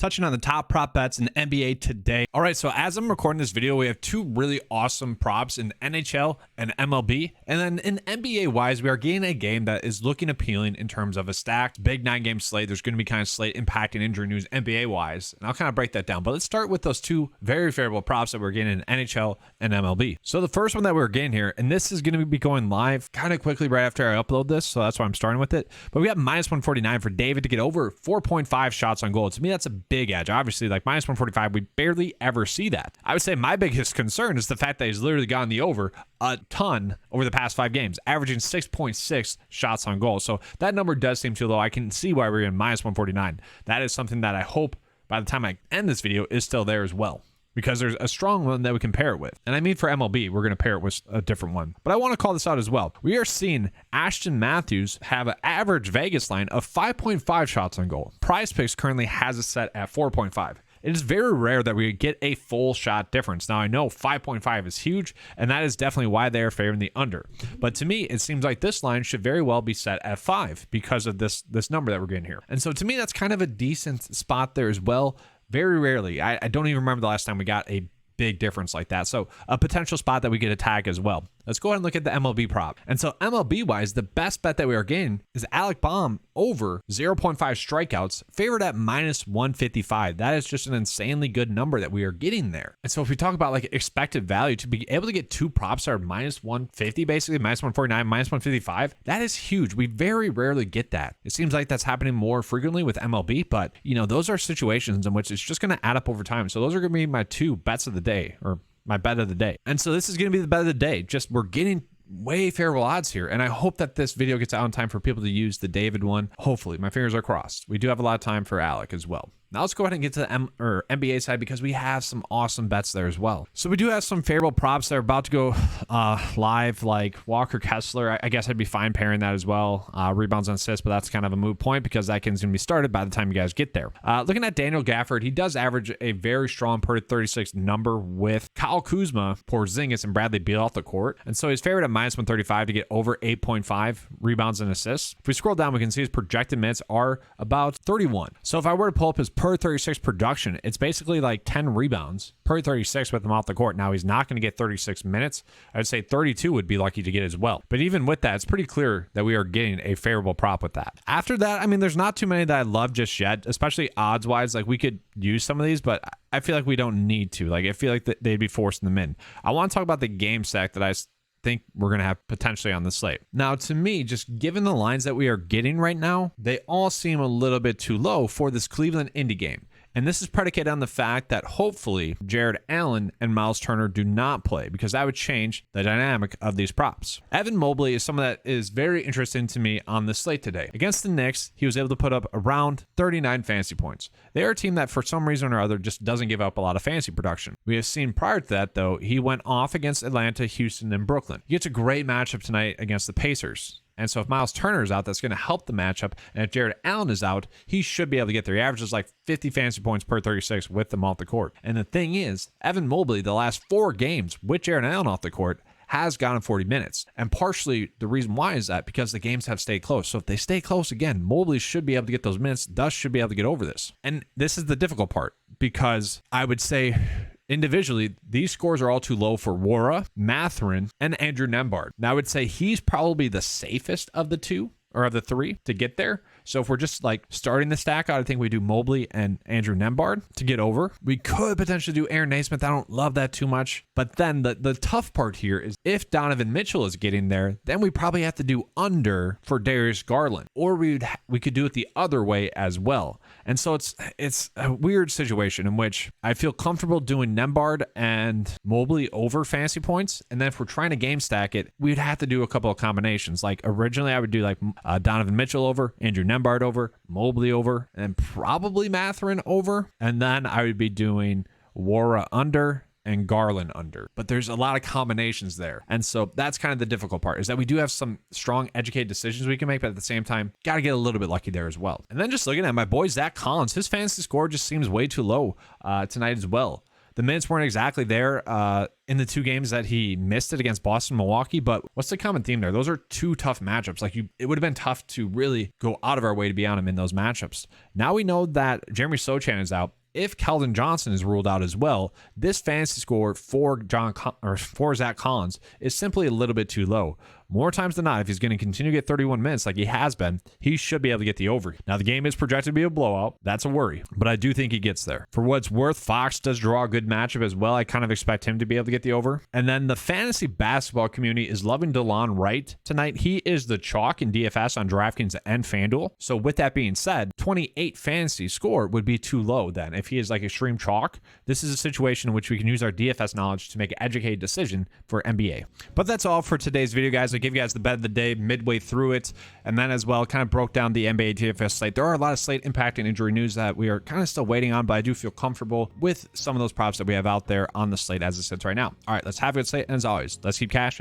touching on the top prop bets in the NBA today. All right, so as I'm recording this video, we have two really awesome props in NHL and MLB. And then in NBA wise, we are getting a game that is looking appealing in terms of a stacked big 9-game slate. There's going to be kind of slate impacting injury news NBA wise. And I'll kind of break that down. But let's start with those two very favorable props that we're getting in NHL and MLB. So the first one that we're getting here, and this is going to be going live kind of quickly right after I upload this. So that's why I'm starting with it. But we got minus 149 for David to get over 4.5 shots on goal. To me, that's a big edge. Obviously, like minus 145, we barely ever see that. I would say my biggest concern is the fact that he's literally gotten the over a ton over the past 5 games, averaging 6.6 shots on goal. So that number does seem too low. I can see why we're in minus 149. That is something that I hope by the time I end this video is still there as well, because there's a strong one that we can pair it with. And I mean, for MLB, we're going to pair it with a different one. But I want to call this out as well. We are seeing Ashton Matthews have an average Vegas line of 5.5 shots on goal. PrizePicks currently has it set at 4.5. It is very rare that we get a full shot difference. Now, I know 5.5 is huge, and that is definitely why they are favoring the under. But to me, it seems like this line should very well be set at 5 because of this number that we're getting here. And so to me, that's kind of a decent spot there as well. Very rarely. I don't even remember the last time we got a big difference like that. So a potential spot that we get a tag as well. Let's go ahead and look at the MLB prop. And so MLB wise, the best bet that we are getting is Alec Bohm over 0.5 strikeouts, favored at minus 155. That is just an insanely good number that we are getting there. And so if we talk about like expected value, to be able to get two props that are minus 150, basically minus 149, minus 155, that is huge. We very rarely get that. It seems like that's happening more frequently with MLB, but you know, those are situations in which it's just going to add up over time. So those are going to be my two bets of the day, or my bet of the day. And so this is going to be the bet of the day. Just we're getting way favorable odds here. And I hope that this video gets out in time for people to use the David one. Hopefully, my fingers are crossed. We do have a lot of time for Alec as well. Now let's go ahead and get to the NBA side because we have some awesome bets there as well. So we do have some favorable props that are about to go live, like Walker Kessler. I guess I'd be fine pairing that as well. Rebounds and assists, but that's kind of a moot point because that game's going to be started by the time you guys get there. Looking at Daniel Gafford, he does average a very strong per 36 number with Kyle Kuzma, Polzin, and Bradley Beal off the court. And so he's favored at minus 135 to get over 8.5 rebounds and assists. If we scroll down, we can see his projected minutes are about 31. So if I were to pull up his per 36 production, it's basically like 10 rebounds per 36 with him off the court. Now he's not going to get 36 minutes. I would say 32 would be lucky to get as well. But even with that, it's pretty clear that we are getting a favorable prop with that. After that, I mean, there's not too many that I love just yet, especially odds wise. Like we could use some of these, but I feel like we don't need to. Like I feel like they'd be forcing them in. I want to talk about the game stack that I think we're going to have potentially on the slate. Now, to me, just given the lines that we are getting right now, they all seem a little bit too low for this Cleveland Indy game. And this is predicated on the fact that hopefully Jared Allen and Miles Turner do not play, because that would change the dynamic of these props. Evan Mobley is someone that is very interesting to me on the slate today. Against the Knicks, he was able to put up around 39 fantasy points. They are a team that for some reason or other just doesn't give up a lot of fantasy production. We have seen prior to that, though, he went off against Atlanta, Houston, and Brooklyn. He gets a great matchup tonight against the Pacers. And so if Miles Turner is out, that's going to help the matchup. And if Jared Allen is out, he should be able to get there. He averages like 50 fantasy points per 36 with them off the court. And the thing is, Evan Mobley, the last 4 games with Jared Allen off the court, has gotten 40 minutes. And partially the reason why is that because the games have stayed close. So if they stay close again, Mobley should be able to get those minutes, thus should be able to get over this. And this is the difficult part, because I would say individually, these scores are all too low for Wara, Mathurin, and Andrew Nembhard. Now, I would say he's probably the safest of the two, or of the 3 to get there. So if we're just like starting the stack out, I think we do Mobley and Andrew Nembhard to get over. We could potentially do Aaron Naismith. I don't love that too much. But then the tough part here is if Donovan Mitchell is getting there, then we probably have to do under for Darius Garland, or we could do it the other way as well. And so it's a weird situation in which I feel comfortable doing Nembhard and Mobley over fantasy points. And then if we're trying to game stack it, we'd have to do a couple of combinations. Like originally I would do like Donovan Mitchell over, Andrew Nembhard over, Mobley over, and probably Mathurin over. And then I would be doing Wara under and Garland under. But there's a lot of combinations there. And so that's kind of the difficult part, is that we do have some strong educated decisions we can make, but at the same time, got to get a little bit lucky there as well. And then just looking at my boy Zach Collins, his fantasy score just seems way too low tonight as well. The minutes weren't exactly there in the 2 games that he missed it against Boston and Milwaukee, but what's the common theme there? Those are 2 tough matchups. Like, it would have been tough to really go out of our way to be on him in those matchups. Now we know that Jeremy Sochan is out. If Keldon Johnson is ruled out as well, this fantasy score for Zach Collins is simply a little bit too low. More times than not, if he's going to continue to get 31 minutes like he has been, he should be able to get the over. Now, the game is projected to be a blowout. That's a worry, but I do think he gets there. For what it's worth, Fox does draw a good matchup as well. I kind of expect him to be able to get the over. And then the fantasy basketball community is loving DeLon Wright tonight. He is the chalk in DFS on DraftKings and FanDuel. So with that being said, 28 fantasy score would be too low then. If he is like extreme chalk, this is a situation in which we can use our DFS knowledge to make an educated decision for NBA. But that's all for today's video, guys. I give you guys the bet of the day midway through it, and then as well kind of broke down the NBA DFS slate. There are a lot of slate impact and injury news that we are kind of still waiting on, but I do feel comfortable with some of those props that we have out there on the slate as it sits right now. All right, let's have a good slate, and as always, let's keep cashing.